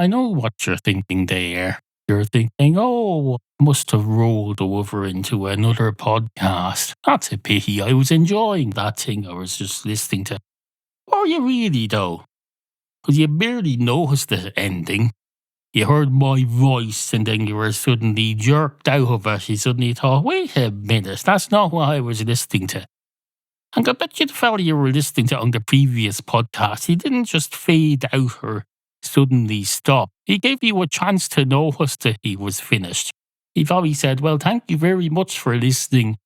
I know what you're thinking there. You're thinking, oh, must have rolled over into another podcast. That's a pity. I was enjoying that thing I was just listening to. Are you really, though? Because you barely noticed the ending. You heard my voice and then you were suddenly jerked out of it. You suddenly thought, wait a minute, that's not what I was listening to. And I bet you the fella you were listening to on the previous podcast, he didn't just fade out or suddenly stop. He gave you a chance to notice that he was finished. He probably said, well, thank you very much for listening.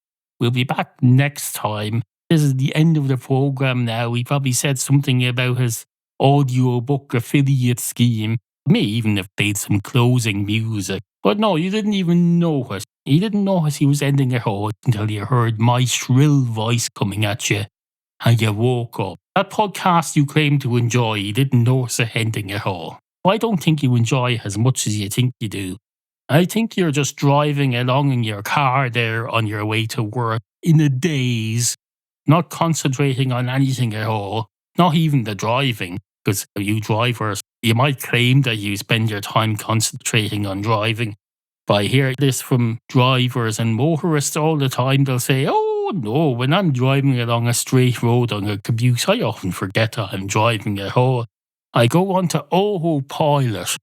We'll be back next time. This is the end of the program now. He probably said something about his audiobook affiliate scheme. May even have played some closing music. But no, you didn't even notice. You didn't notice he was ending at all until you heard my shrill voice coming at you and you woke up. That podcast you claim to enjoy, you didn't notice it ending at all. I don't think you enjoy it as much as you think you do. I think you're just driving along in your car there on your way to work in a daze, not concentrating on anything at all, not even the driving, because you drivers, you might claim that you spend your time concentrating on driving. But I hear this from drivers and motorists all the time. They'll say, oh no, when I'm driving along a straight road on a commute, I often forget that I'm driving at all. I go on to autopilot.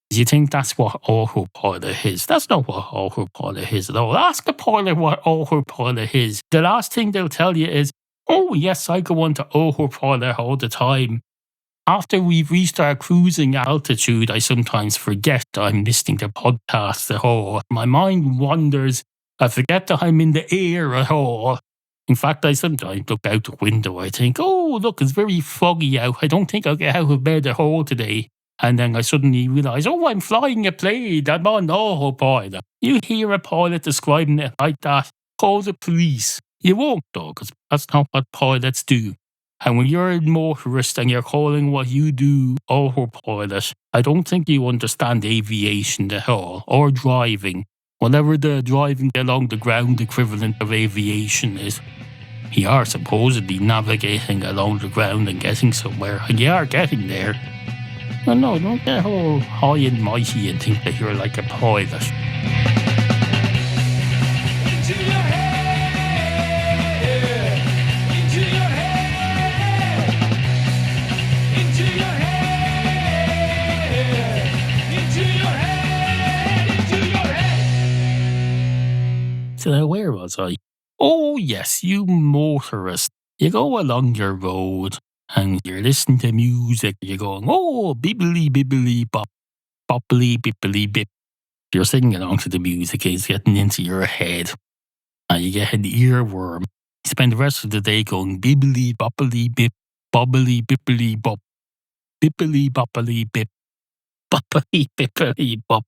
Do you think that's what autopilot is? That's not what autopilot is at all. Ask a pilot what autopilot is. The last thing they'll tell you is, oh yes, I go on to autopilot all the time. After we've reached our cruising altitude, I sometimes forget I'm listening to podcasts at all. My mind wanders. I forget that I'm in the air at all. In fact, I sometimes look out the window. I think, oh, look, it's very foggy out. I don't think I'll get out of bed at all today. And then I suddenly realise, oh, I'm flying a plane. I'm on autopilot. You hear a pilot describing it like that, call the police. You won't, though, because that's not what pilots do. And when you're a motorist and you're calling what you do autopilot, I don't think you understand aviation at all, or driving, whatever the driving along the ground equivalent of aviation is. You are supposedly navigating along the ground and getting somewhere, and you are getting there. No, don't get all high and mighty and think that you're like a pilot. So where was I? Oh yes, you motorist. You go along your road and you're listening to music. You're going, oh, bippily, bippily, bop, boppily, bippily, bip. You're singing along to the music. It's getting into your head. And you get an earworm. You spend the rest of the day going, bippily, boppily, bip, bobbly, bippily, bop, bippily, boppily, bip, boppily, bippily, bop.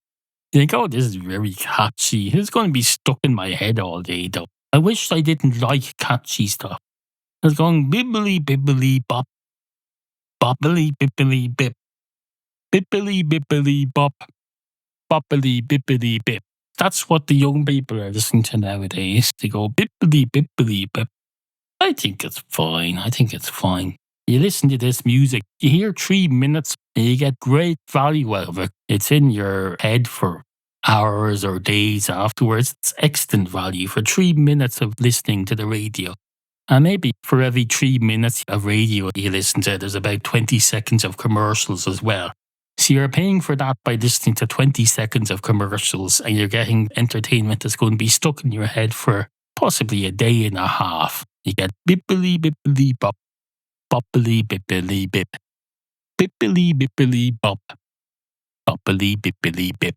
You think, oh, this is very catchy. It's going to be stuck in my head all day, though. I wish I didn't like catchy stuff. I was going bibbly, bibbly, bop, boppily, bippily, bip, bippily, bippily, bop, boppily, bippily, bip. That's what the young people are listening to nowadays. They go bippily, bippily, bip. I think it's fine. You listen to this music, you hear 3 minutes, and you get great value out of it. It's in your head for hours or days afterwards. It's excellent value for 3 minutes of listening to the radio. And maybe for every 3 minutes of radio you listen to, there's about 20 seconds of commercials as well. So you're paying for that by listening to 20 seconds of commercials, and you're getting entertainment that's going to be stuck in your head for possibly a day and a half. You get bippily, bippily, bop, boppily, bippily, bip, bippily, bippily, bop, boppily, bippily, bip,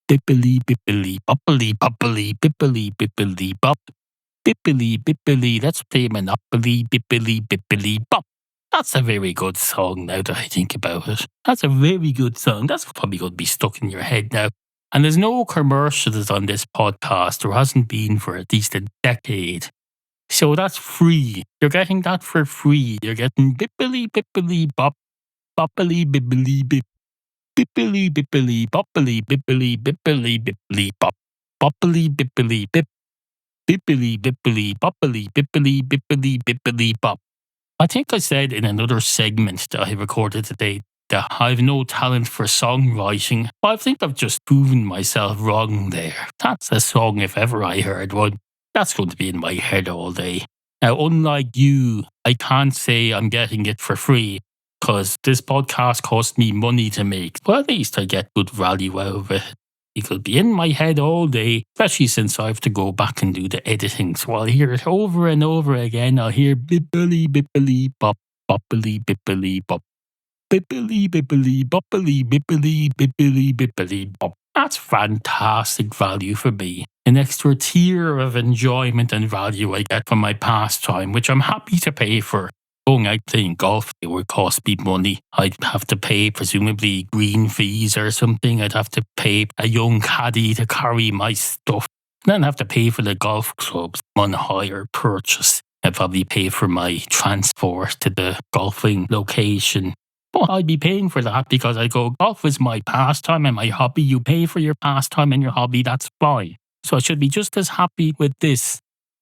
bippily, bippily, boppily, boppily, bippily, bippily, bop, bippily, bippily. Let's play Monopoly, bippily, bippily, bop. That's a very good song now that I think about it. That's a very good song. That's probably going to be stuck in your head now. And there's no commercials on this podcast. There hasn't been for at least a decade. So that's free. You're getting that for free. You're getting bippily, bippily, bop, boppily, bippily, bip, bippily, bippily, boppily, bippily, bippily, bippily, bop, boppily, bippily, bip, bippily, bippily, boppily, bippily, bippily, bippily, bop. I think I said in another segment that I recorded today that I've no talent for songwriting. I think I've just proven myself wrong there. That's a song if ever I heard one. That's going to be in my head all day. Now, unlike you, I can't say I'm getting it for free because this podcast cost me money to make. But at least I get good value out of it. It'll be in my head all day, especially since I have to go back and do the editing. So I'll hear it over and over again. I'll hear bippily, bippily, bop, boppily, bippily, bop. Bippily, bippily, boppily, bippily, bippily, bippily, bop. That's fantastic value for me. An extra tier of enjoyment and value I get from my pastime, which I'm happy to pay for. Going out playing golf, it would cost me money. I'd have to pay presumably green fees or something. I'd have to pay a young caddy to carry my stuff. Then I'd have to pay for the golf clubs on hire purchase. I'd probably pay for my transport to the golfing location. But I'd be paying for that because I go, golf is my pastime and my hobby. You pay for your pastime and your hobby, that's fine. So I should be just as happy with this,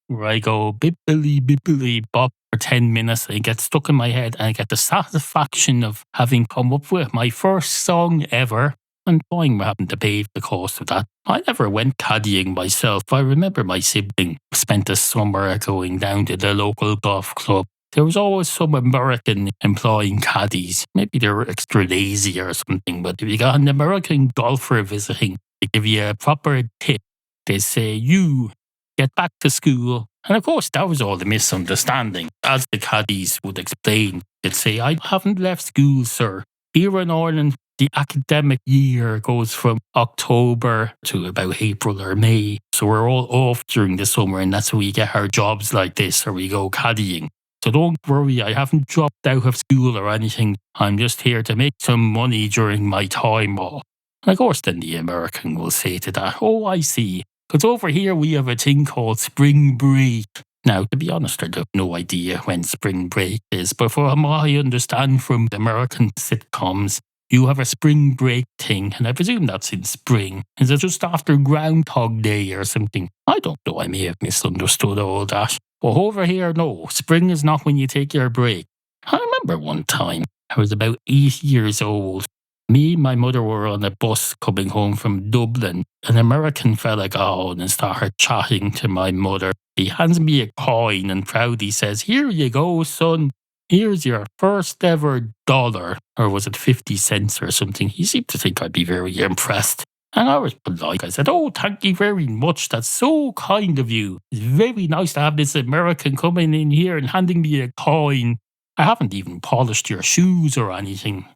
where I go bippily, bippily, bop for 10 minutes. I get stuck in my head and I get the satisfaction of having come up with my first song ever. And fine, we're having to pay the cost of that. I never went caddying myself. I remember my sibling spent a summer going down to the local golf club. There was always some American employing caddies. Maybe they were extra lazy or something, but if you got an American golfer visiting, they give you a proper tip. They say, you get back to school. And of course, that was all the misunderstanding. As the caddies would explain, they'd say, I haven't left school, sir. Here in Ireland, the academic year goes from October to about April or May. So we're all off during the summer, and that's when we get our jobs like this, or we go caddying. So don't worry, I haven't dropped out of school or anything. I'm just here to make some money during my time off. And of course, then the American will say to that, oh, I see. Because over here we have a thing called spring break. Now, to be honest, I have no idea when spring break is, but from what I understand from the American sitcoms, you have a spring break thing, and I presume that's in spring. Is it just after Groundhog Day or something? I don't know, I may have misunderstood all that. But over here, no, spring is not when you take your break. I remember one time, I was about 8 years old. Me and my mother were on a bus coming home from Dublin. An American fella got on and started chatting to my mother. He hands me a coin and proudly says, here you go, son. Here's your first ever dollar. Or was it 50 cents or something? He seemed to think I'd be very impressed. And I was polite. I said, oh, thank you very much. That's so kind of you. It's very nice to have this American coming in here and handing me a coin. I haven't even polished your shoes or anything.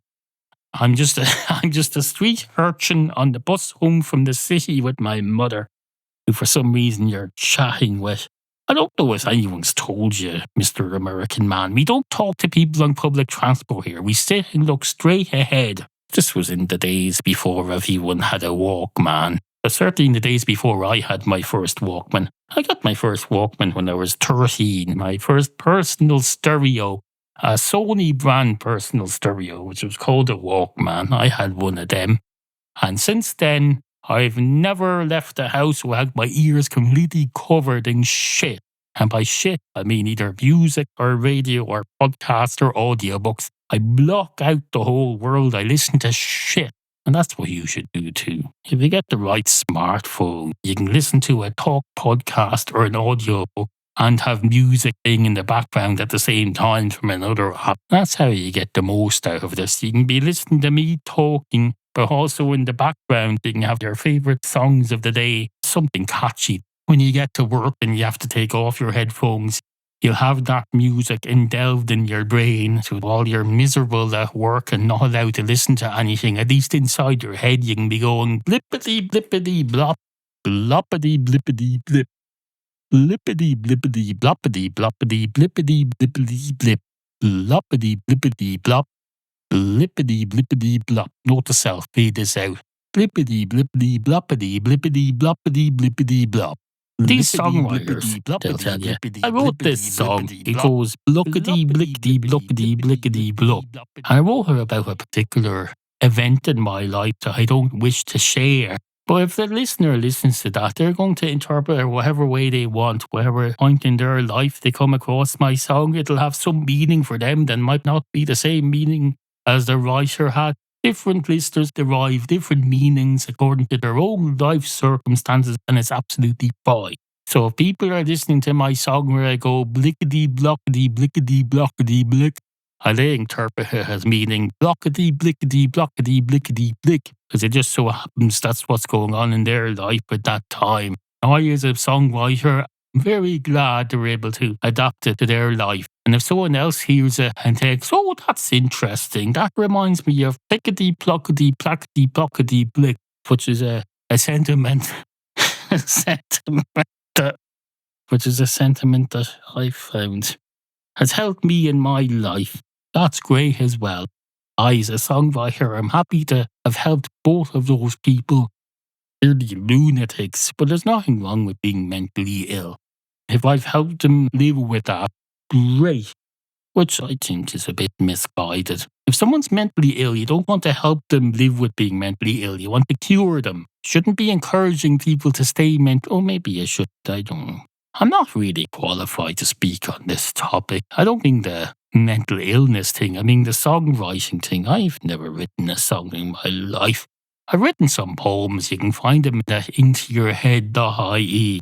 I'm just a street urchin on the bus home from the city with my mother, who for some reason you're chatting with. I don't know if anyone's told you, Mr. American Man. We don't talk to people on public transport here. We sit and look straight ahead. This was in the days before everyone had a Walkman. But certainly in the days before I had my first Walkman. I got my first Walkman when I was 13. My first personal stereo. A Sony brand personal stereo, which was called a Walkman. I had one of them. And since then, I've never left the house without my ears completely covered in shit. And by shit, I mean either music or radio or podcast or audiobooks. I block out the whole world. I listen to shit. And that's what you should do too. If you get the right smartphone, you can listen to a talk podcast or an audiobook and have music playing in the background at the same time from another app. That's how you get the most out of this. You can be listening to me talking, but also in the background you can have your favourite songs of the day, something catchy. When you get to work and you have to take off your headphones, you'll have that music delved in your brain. So while you're miserable at work and not allowed to listen to anything, at least inside your head you can be going blippity blippity blop, bloppity blippity blip. Blippity blippity bloppity bloppity blippity blippity blip. Bloppity blippity blop. Blippity blippity blop. Note to self, fade this out. Blippity blippity bloppity blippity bloppity blippity blop. These songwriters, they'll tell you, I wrote this song. It goes bluckity blickety bluckety blickety bluck. I wrote her about a particular event in my life that I don't wish to share. But if the listener listens to that, they're going to interpret it whatever way they want, whatever point in their life they come across my song. It'll have some meaning for them that might not be the same meaning as the writer had. Different listeners derive different meanings according to their own life circumstances, and it's absolutely fine. So if people are listening to my song where I go blickety blockety blickety blockety blick, they interpret it as meaning blockety blickety blockety blickety blick, because it just so happens that's what's going on in their life at that time. I, as a songwriter, I'm very glad they're able to adapt it to their life. And if someone else hears it and thinks, oh, that's interesting, that reminds me of plickety plockety plackety plockety blick, which is a sentiment, a sentiment that, which is a sentiment that I found has helped me in my life. That's great as well. I, as a songwriter, I'm happy to have helped both of those people. They're the lunatics, but there's nothing wrong with being mentally ill. If I've helped them live with that, great. Which I think is a bit misguided. If someone's mentally ill, you don't want to help them live with being mentally ill. You want to cure them. Shouldn't be encouraging people to stay mental. Oh, maybe I should. I don't know. I'm not really qualified to speak on this topic. I don't mean the mental illness thing. I mean the songwriting thing. I've never written a song in my life. I've written some poems. You can find them at intoyourhead.ie.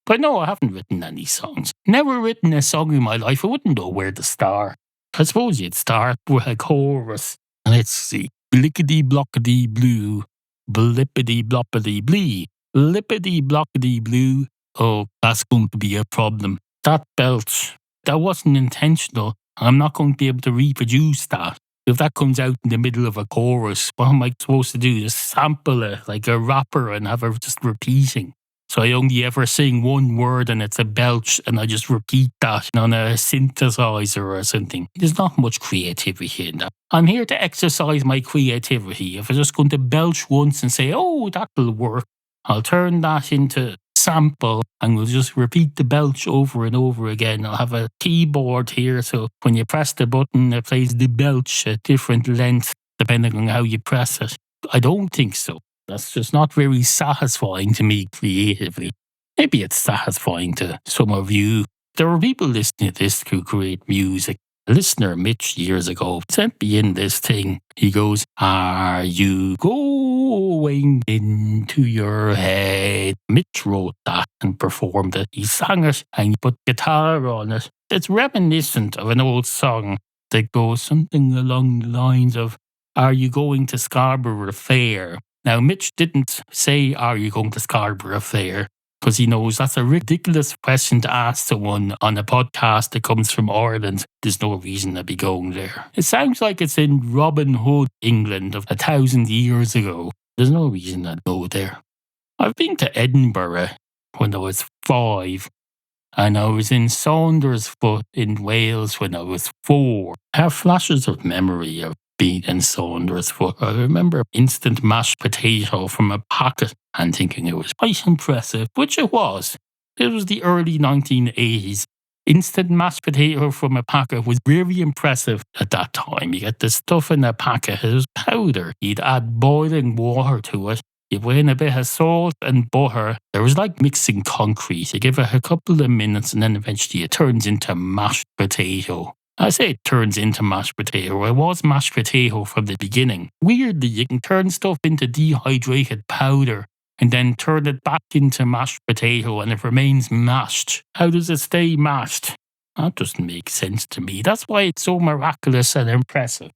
But no, I haven't written any songs. Never written a song in my life. I wouldn't know where to start. I suppose you'd start with a chorus. Let's see. Blickety blockety blue. Blippity bloppity blee. Lippity blockety blue. Oh, that's going to be a problem. That belch, that wasn't intentional. I'm not going to be able to reproduce that. If that comes out in the middle of a chorus, what am I supposed to do? Just sample it like a rapper and have her just repeating. So I only ever sing one word and it's a belch and I just repeat that on a synthesizer or something. There's not much creativity in that. I'm here to exercise my creativity. If I'm just going to belch once and say, oh, that'll work, I'll turn that into sample and we'll just repeat the belch over and over again. I'll have a keyboard here, so when you press the button, it plays the belch at different lengths depending on how you press it. I don't think so. That's just not very satisfying to me creatively. Maybe it's satisfying to some of you. There are people listening to this who create music. A listener, Mitch, years ago, sent me in this thing. He goes, are you going into your head? Mitch wrote that and performed it. He sang it and he put guitar on it. It's reminiscent of an old song that goes something along the lines of, are you going to Scarborough Fair? Now, Mitch didn't say, are you going to Scarborough Fair? Because he knows that's a ridiculous question to ask someone on a podcast that comes from Ireland. There's no reason to be going there. It sounds like it's in Robin Hood, England of 1,000 years ago. There's no reason to go there. I've been to Edinburgh when I was 5. And I was in Saundersfoot in Wales when I was 4. I have flashes of memory of being in Saundersfoot. I remember instant mashed potato from a packet and thinking it was quite impressive, which it was. It was the early 1980s. Instant mashed potato from a packet was very impressive at that time. You get the stuff in a packet, it was powder. You'd add boiling water to it. You put in a bit of salt and butter. It was like mixing concrete. You give it a couple of minutes and then eventually it turns into mashed potato. I say it turns into mashed potato. It was mashed potato from the beginning. Weirdly, you can turn stuff into dehydrated powder and then turn it back into mashed potato and it remains mashed. How does it stay mashed? That doesn't make sense to me. That's why it's so miraculous and impressive.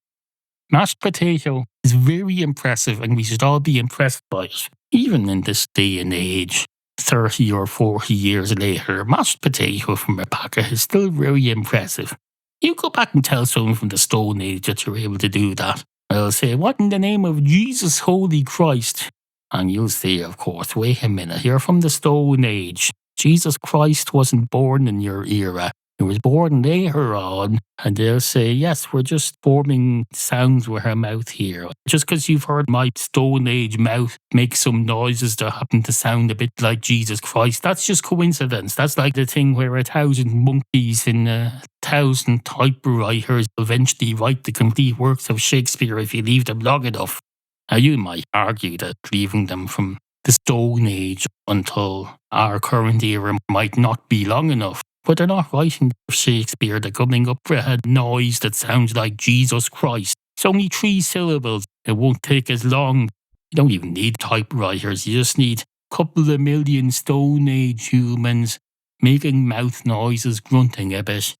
Mashed potato is very impressive and we should all be impressed by it. Even in this day and age, 30 or 40 years later, mashed potato from a packet is still very impressive. You go back and tell someone from the Stone Age that you're able to do that. They'll say, what in the name of Jesus Holy Christ? And you'll say, of course, wait a minute, you're from the Stone Age. Jesus Christ wasn't born in your era. He was born later on, and they'll say, yes, we're just forming sounds with our mouth here. Just because you've heard my Stone Age mouth make some noises that happen to sound a bit like Jesus Christ, that's just coincidence. That's like the thing where 1,000 monkeys and 1,000 typewriters eventually write the complete works of Shakespeare if you leave them long enough. Now, you might argue that leaving them from the Stone Age until our current era might not be long enough. But they're not writing Shakespeare. They're coming up with a noise that sounds like Jesus Christ. It's only 3 syllables. It won't take as long. You don't even need typewriters. You just need a couple of million Stone Age humans making mouth noises, grunting a bit.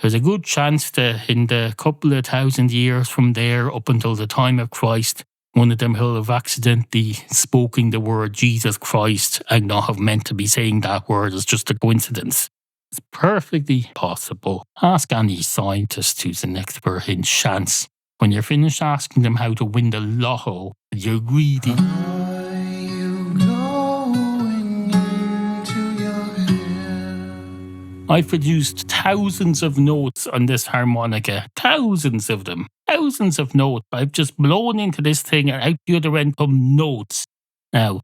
There's a good chance that in the couple of thousand years from there up until the time of Christ, one of them will have accidentally spoken the word Jesus Christ and not have meant to be saying that word. It's just a coincidence. It's perfectly possible. Ask any scientist who's an expert in chance. When you're finished asking them how to win the lotto, you're greedy. Are you going into your head? I've produced thousands of notes on this harmonica. Thousands of them. Thousands of notes. I've just blown into this thing and out the other end come notes. Now,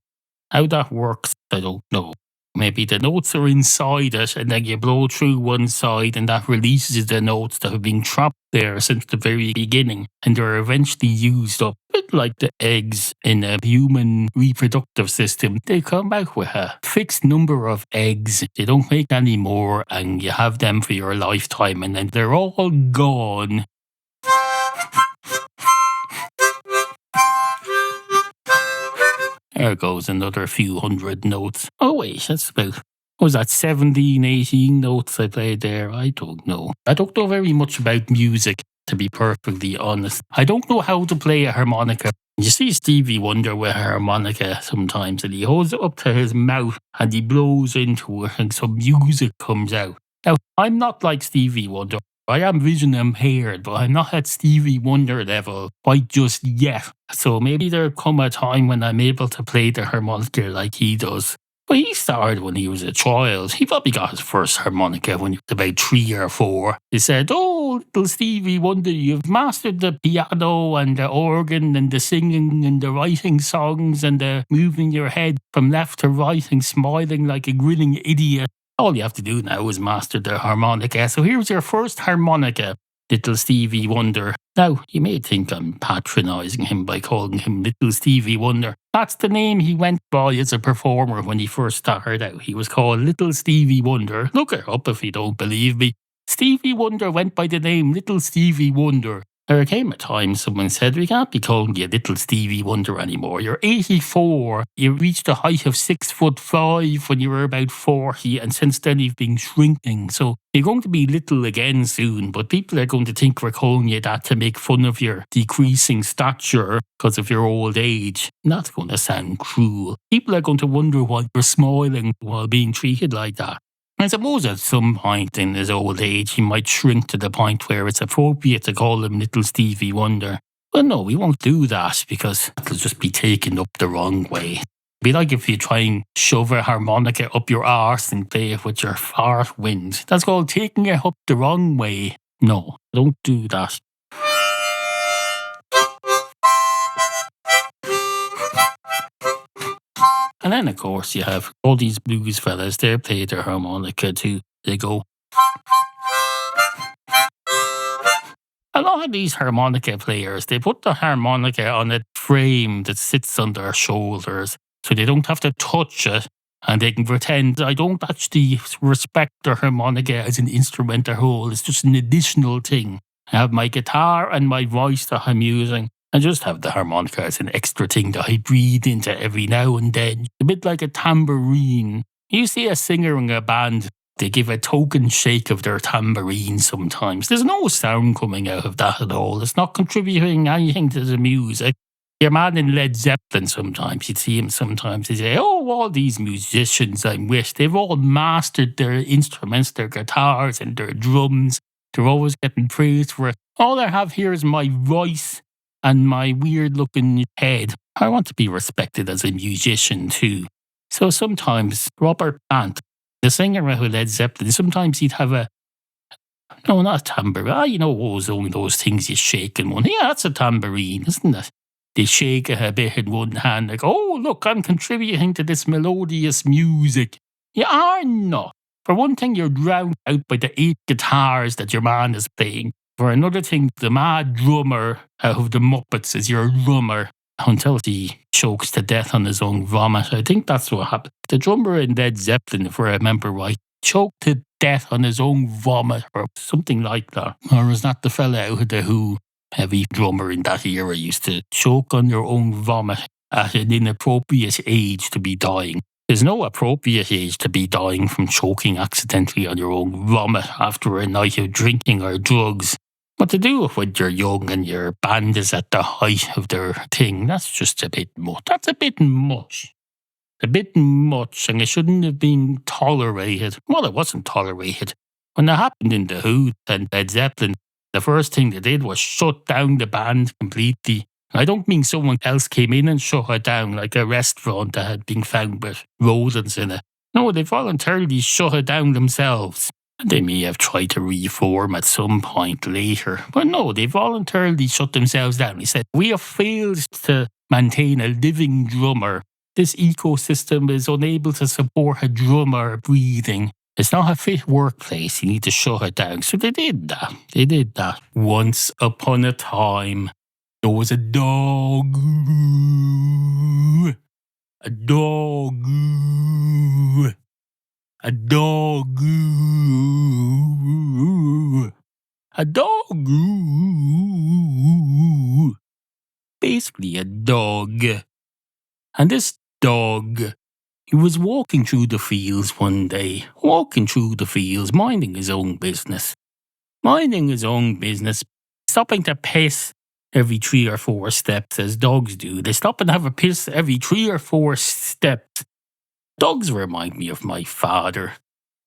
how that works, I don't know. Maybe the notes are inside it and then you blow through one side and that releases the notes that have been trapped there since the very beginning and they're eventually used up. A bit like the eggs in a human reproductive system. They come out with a fixed number of eggs. They don't make any more and you have them for your lifetime and then they're all gone. There goes another few hundred notes. Oh wait, that's about, what was that, 17, 18 notes I played there? I don't know. I don't know very much about music, to be perfectly honest. I don't know how to play a harmonica. You see Stevie Wonder with a harmonica sometimes and he holds it up to his mouth and he blows into it and some music comes out. Now, I'm not like Stevie Wonder. I am vision impaired, but I'm not at Stevie Wonder level quite just yet. So maybe there'll come a time when I'm able to play the harmonica like he does. But he started when he was a child. He probably got his first harmonica when he was about 3 or 4. They said, "Oh, little Stevie Wonder, you've mastered the piano and the organ and the singing and the writing songs and the moving your head from left to right and smiling like a grinning idiot. All you have to do now is master the harmonica. So here's your first harmonica, little Stevie Wonder." Now, you may think I'm patronising him by calling him Little Stevie Wonder. That's the name he went by as a performer when he first started out. He was called Little Stevie Wonder. Look it up if you don't believe me. Stevie Wonder went by the name Little Stevie Wonder. There came a time someone said, "We can't be calling you Little Stevie Wonder anymore. You're 84. You reached a height of 6'5" when you were about 40, and since then you've been shrinking. So you're going to be little again soon, but people are going to think we're calling you that to make fun of your decreasing stature because of your old age." And that's going to sound cruel. People are going to wonder why you're smiling while being treated like that. I suppose at some point in his old age he might shrink to the point where it's appropriate to call him Little Stevie Wonder. But no, we won't do that because it'll just be taken up the wrong way. It'd be like if you try and shove a harmonica up your arse and play it with your fart wind. That's called taking it up the wrong way. No, don't do that. And then, of course, you have all these blues fellas. They play their harmonica too. They go. A lot of these harmonica players, they put the harmonica on a frame that sits on their shoulders so they don't have to touch it and they can pretend I don't actually respect the harmonica as an instrument at all. It's just an additional thing. I have my guitar and my voice that I'm using. I just have the harmonica as an extra thing that I breathe into every now and then. A bit like a tamborine. You see a singer in a band, they give a token shake of their tambourine sometimes. There's no sound coming out of that at all. It's not contributing anything to the music. Your man in Led Zeppelin sometimes, you'd see him sometimes, he'd say, "Oh, all these musicians I'm with, they've all mastered their instruments, their guitars and their drums. They're always getting praised for it. All I have here is my voice and my weird-looking head. I want to be respected as a musician too." So sometimes Robert Plant, the singer of Led Zeppelin, sometimes he'd have not a tambourine. You know, only those things you shake in one. Yeah, that's a tambourine, isn't it? They shake it a bit in one hand, like, "Oh, look, I'm contributing to this melodious music." You are not. For one thing, you're drowned out by the 8 guitars that your man is playing. For another thing, the mad drummer of the Muppets is your drummer until he chokes to death on his own vomit. I think that's what happened. The drummer in Led Zeppelin, if I remember right, choked to death on his own vomit or something like that. Or was that the fella out of The Who? Every drummer in that era used to choke on your own vomit at an inappropriate age to be dying. There's no appropriate age to be dying from choking accidentally on your own vomit after a night of drinking or drugs. But to do it when you're young and your band is at the height of their thing, that's just a bit much. That's a bit much. A bit much, and it shouldn't have been tolerated. Well, it wasn't tolerated. When it happened in The Who and Led Zeppelin, the first thing they did was shut down the band completely. I don't mean someone else came in and shut it down, like a restaurant that had been found with rodents in it. No, they voluntarily shut it down themselves. They may have tried to reform at some point later, but no, they voluntarily shut themselves down. They said, we have failed to maintain a living drummer. This ecosystem is unable to support a drummer breathing. It's not a fit workplace. You need to shut it down. So they did that. They did that. Once upon a time, there was a dog. A dog. A dog. A dog. Basically a dog. And this dog, he was walking through the fields one day. Walking through the fields, minding his own business. Minding his own business. Stopping to piss every 3 or 4 steps, as dogs do. They stop and have a piss every 3 or 4 steps. Dogs remind me of my father.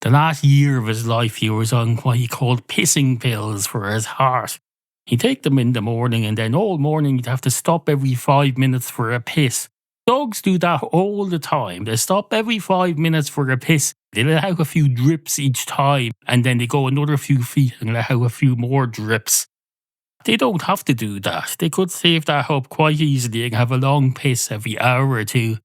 The last year of his life, he was on what he called pissing pills for his heart. He'd take them in the morning, and then all morning he'd have to stop every 5 minutes for a piss. Dogs do that all the time. They stop every 5 minutes for a piss. They let out a few drips each time, and then they go another few feet and let out a few more drips. They don't have to do that. They could save that up quite easily and have a long piss every hour or two.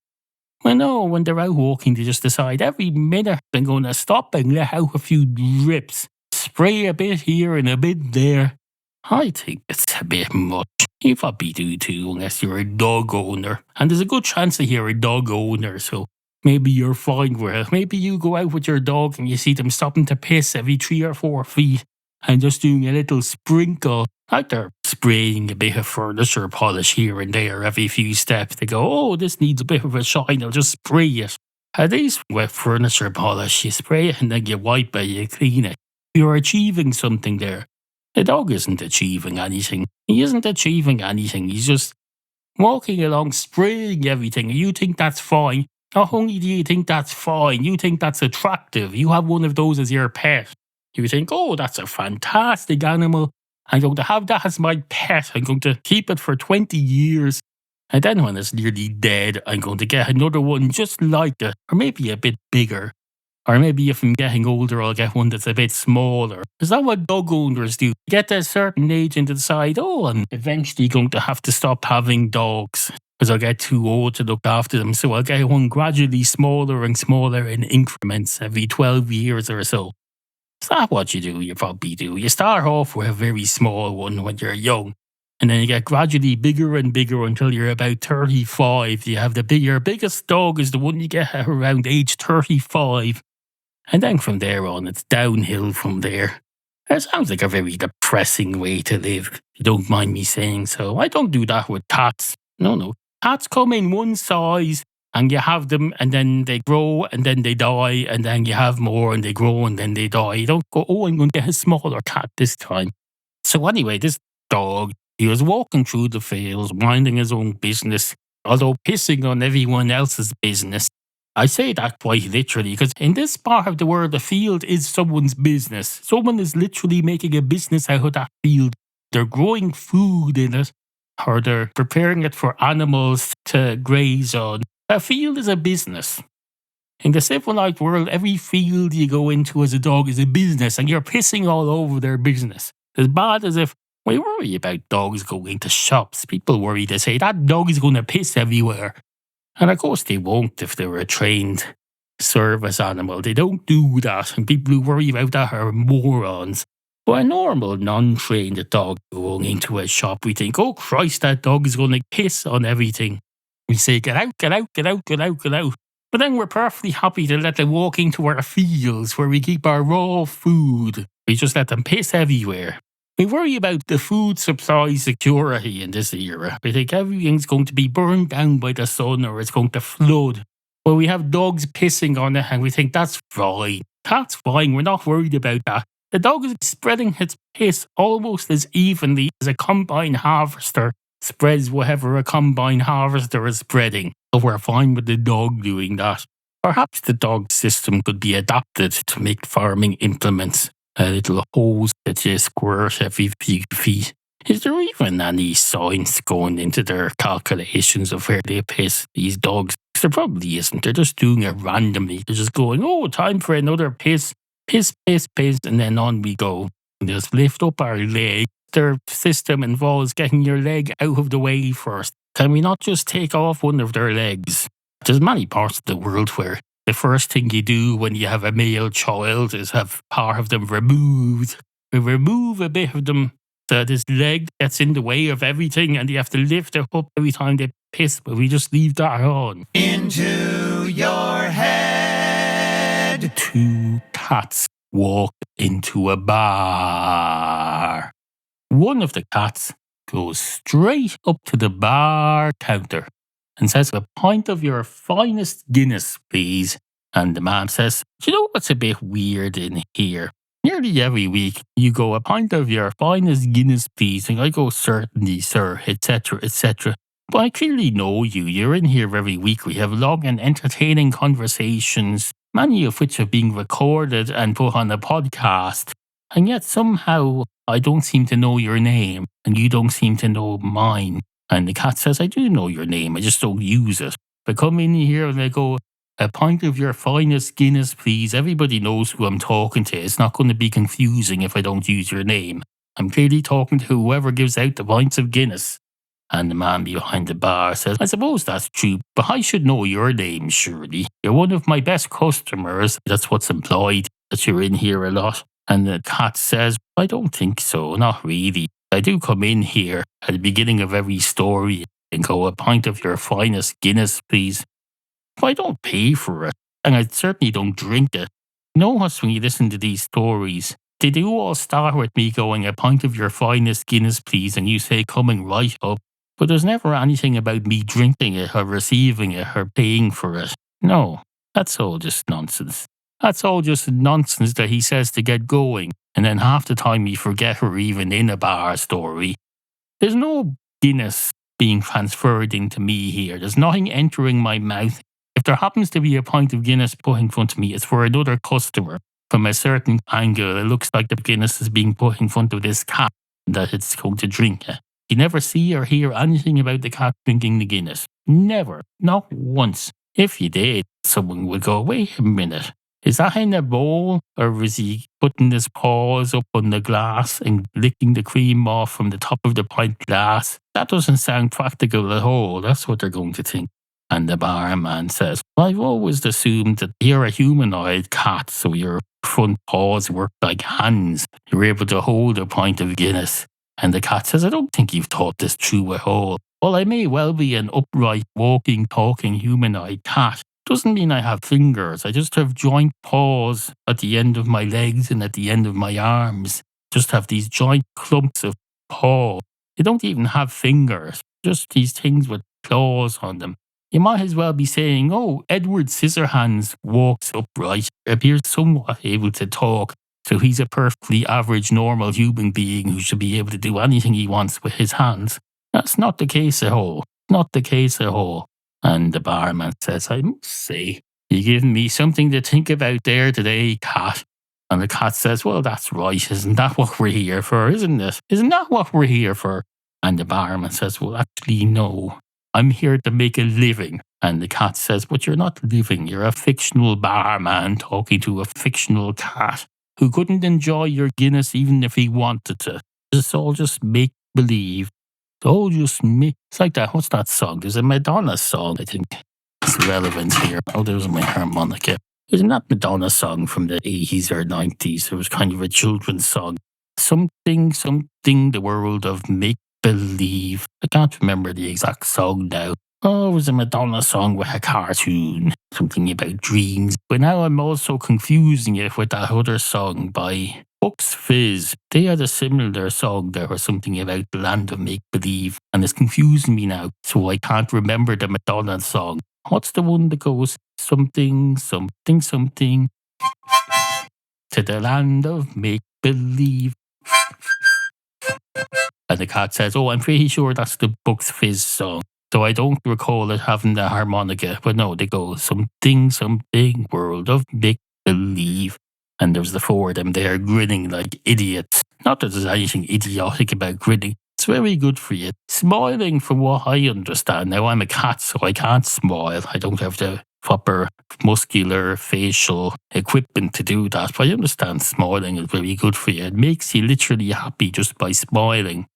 Well, no, when they're out walking, they just decide every minute I'm going to stop and let out a few drips. Spray a bit here and a bit there. I think it's a bit much. You probably do too, unless you're a dog owner. And there's a good chance that you're a dog owner, so maybe you're fine with it. Maybe you go out with your dog and you see them stopping to piss every 3 or 4 feet and just doing a little sprinkle. Like they're spraying a bit of furniture polish here and there every few steps. They go, oh, this needs a bit of a shine, I'll just spray it. At least with furniture polish, you spray it and then you wipe it, you clean it. You're achieving something there. The dog isn't achieving anything. He isn't achieving anything. He's just walking along, spraying everything. You think that's fine. Not only do you think that's fine, you think that's attractive. You have one of those as your pet. You think, oh, that's a fantastic animal. I'm going to have that as my pet. I'm going to keep it for 20 years. And then when it's nearly dead, I'm going to get another one just like it. Or maybe a bit bigger. Or maybe if I'm getting older, I'll get one that's a bit smaller. Is that what dog owners do? Get to a certain age and decide, oh, I'm eventually going to have to stop having dogs because I'll get too old to look after them. So I'll get one gradually smaller and smaller in increments every 12 years or so. Is that what you do? You probably do. You start off with a very small one when you're young. And then you get gradually bigger and bigger until you're about 35. You have your biggest dog is the one you get around age 35. And then from there on, it's downhill from there. It sounds like a very depressing way to live, if you don't mind me saying so. I don't do that with cats. No. Cats come in one size, and you have them, and then they grow, and then they die, and then you have more, and they grow, and then they die. You don't go, oh, I'm going to get a smaller cat this time. So anyway, this dog, he was walking through the fields, minding his own business, although pissing on everyone else's business. I say that quite literally because in this part of the world, the field is someone's business. Someone is literally making a business out of that field. They're growing food in it, or they're preparing it for animals to graze on. A field is a business. In the civilized world, every field you go into as a dog is a business, and you're pissing all over their business. As bad as if we worry about dogs going to shops. People worry, they say, that dog is going to piss everywhere. And of course they won't if they're a trained service animal. They don't do that, and people who worry about that are morons. But a normal, non-trained dog going into a shop, we think, oh Christ, that dog is going to piss on everything. We say, get out, get out, get out, get out, get out. But then we're perfectly happy to let them walk into our fields where we keep our raw food. We just let them piss everywhere. We worry about the food supply security in this era. We think everything's going to be burned down by the sun or it's going to flood. Well, we have dogs pissing on it and we think that's fine. That's fine. We're not worried about that. The dog is spreading its piss almost as evenly as a combine harvester spreads whatever a combine harvester is spreading. So we're fine with the dog doing that. Perhaps the dog system could be adapted to make farming implements. A little hose that you squirt every few feet. Is there even any science going into their calculations of where they piss, these dogs? There probably isn't. They're just doing it randomly. They're just going, oh, time for another piss, piss, piss, piss, and then on we go. And just lift up our leg. Their system involves getting your leg out of the way first. Can we not just take off one of their legs? There's many parts of the world where the first thing you do when you have a male child is have part of them removed. We remove a bit of them so that his leg gets in the way of everything and you have to lift it up every time they piss, but we just leave that on. Into your head. 2 cats walk into a bar. One of the cats goes straight up to the bar counter and says, a pint of your finest Guinness, please. And the man says, do you know what's a bit weird in here? Nearly every week, you go, a pint of your finest Guinness, please. And I go, certainly, sir, etc., etc. But I clearly know you. You're in here every week. We have long and entertaining conversations, many of which are being recorded and put on a podcast. And yet somehow I don't seem to know your name, and you don't seem to know mine. And the cat says, I do know your name, I just don't use it. If I come in here and I go, a pint of your finest Guinness, please, everybody knows who I'm talking to. It's not going to be confusing if I don't use your name. I'm clearly talking to whoever gives out the pints of Guinness. And the man behind the bar says, I suppose that's true, but I should know your name, surely. You're one of my best customers. That's what's implied, that you're in here a lot. And the cat says, I don't think so, not really. I do come in here at the beginning of every story and go, a pint of your finest Guinness, please. But I don't pay for it, and I certainly don't drink it. You know what, when you listen to these stories, they do all start with me going, a pint of your finest Guinness, please, and you say coming right up. But there's never anything about me drinking it or receiving it or paying for it. No, that's all just nonsense. That's all just nonsense that he says to get going, and then half the time we forget we're even in a bar story. There's no Guinness being transferred into me here. There's nothing entering my mouth. If there happens to be a pint of Guinness put in front of me, it's for another customer. From a certain angle, it looks like the Guinness is being put in front of this cat that it's going to drink it. You never see or hear anything about the cat drinking the Guinness. Never. Not once. If you did, someone would go, wait a minute. Is that in a bowl, or is he putting his paws up on the glass and licking the cream off from the top of the pint glass? That doesn't sound practical at all. That's what they're going to think. And the barman says, I've always assumed that you're a humanoid cat, so your front paws work like hands. You're able to hold a pint of Guinness. And the cat says, I don't think you've thought this through at all. Well, I may well be an upright, walking, talking humanoid cat. Doesn't mean I have fingers. I just have joint paws at the end of my legs and at the end of my arms. Just have these giant clumps of paw. They don't even have fingers. Just these things with claws on them. You might as well be saying, oh, Edward Scissorhands walks upright, appears somewhat able to talk. So he's a perfectly average, normal human being who should be able to do anything he wants with his hands. That's not the case at all. Not the case at all. And the barman says, I must say, you're giving me something to think about there today, cat. And the cat says, well, that's right. Isn't that what we're here for, isn't it? Isn't that what we're here for? And the barman says, well, actually, no. I'm here to make a living. And the cat says, but you're not living. You're a fictional barman talking to a fictional cat who couldn't enjoy your Guinness even if he wanted to. It's all just make-believe. It's like that. What's that song? There's a Madonna song, I think. It's relevant here. Oh, there's my harmonica. Isn't that Madonna song from the 80s or 90s? It was kind of a children's song. Something, the world of make-believe. I can't remember the exact song now. Oh, it was a Madonna song with a cartoon. Something about dreams. But now I'm also confusing it with that other song by Bucks Fizz, they had a similar song there or something about the land of make-believe, and it's confusing me now, so I can't remember the Madonna song. What's the one that goes something, something, something to the land of make-believe? And the cat says, oh, I'm pretty sure that's the Bucks Fizz song. So I don't recall it having the harmonica, but no, they go something, something, world of make-believe. And there's the four of them there grinning like idiots. Not that there's anything idiotic about grinning. It's very good for you. Smiling, from what I understand. Now, I'm a cat, so I can't smile. I don't have the proper muscular facial equipment to do that. But I understand smiling is very good for you. It makes you literally happy just by smiling.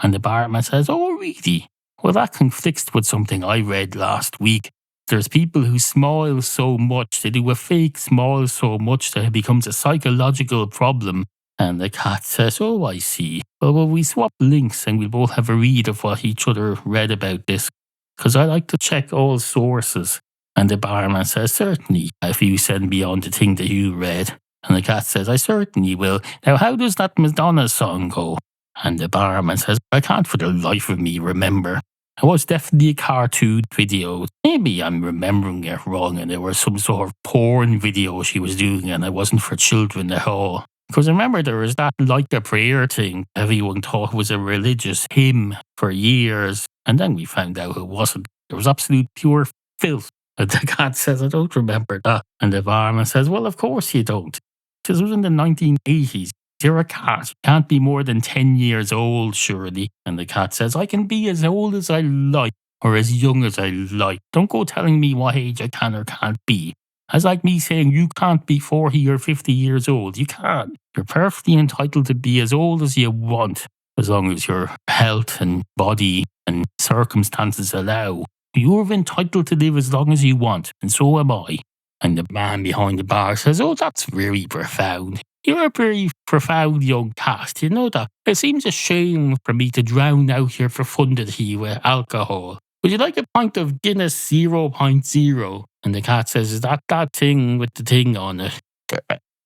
And the barman says, oh, really? Well, that conflicts with something I read last week. There's people who smile so much, they do a fake smile so much that it becomes a psychological problem. And the cat says, oh, I see. Well, we swap links and we'll both have a read of what each other read about this. Because I like to check all sources. And the barman says, certainly, if you send me on the thing that you read. And the cat says, I certainly will. Now, how does that Madonna song go? And the barman says, I can't for the life of me remember. It was definitely a cartoon video. Maybe I'm remembering it wrong and there was some sort of porn video she was doing and it wasn't for children at all. Because I remember there was that Like a Prayer thing everyone thought was a religious hymn for years. And then we found out it wasn't. There was absolute pure filth. And the cat says, I don't remember that. And the barman says, well, of course you don't. Because it was in the 1980s. You're a cat. You can't be more than 10 years old, surely. And the cat says, I can be as old as I like, or as young as I like. Don't go telling me what age I can or can't be. That's like me saying you can't be 40 or 50 years old. You can't. You're perfectly entitled to be as old as you want, as long as your health and body and circumstances allow. You're entitled to live as long as you want, and so am I. And the man behind the bar says, oh, that's very profound. You're a very profound young cat, you know that? It seems a shame for me to drown out your profundity with alcohol. Would you like a pint of Guinness 0.0? And the cat says, is that thing with the thing on it?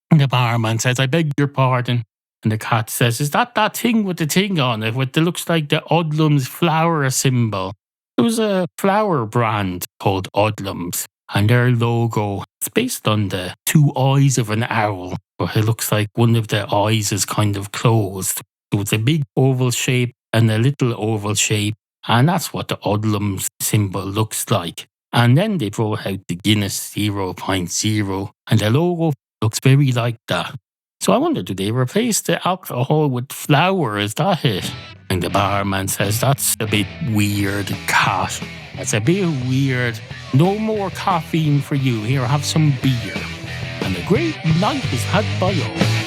And the barman says, I beg your pardon. And the cat says, is that thing with the thing on it, with the looks like the Odlums Flour symbol? There was a flour brand called Odlums, and their logo is based on the two eyes of an owl. But it looks like one of the eyes is kind of closed. So it's a big oval shape and a little oval shape, and that's what the Odlums symbol looks like. And then they brought out the Guinness 0.0, and the logo looks very like that. So I wonder, do they replace the alcohol with flour? Is that it? And the barman says, that's a bit weird, cat. That's a bit weird. No more caffeine for you. Here, have some beer. And a great night is had by all.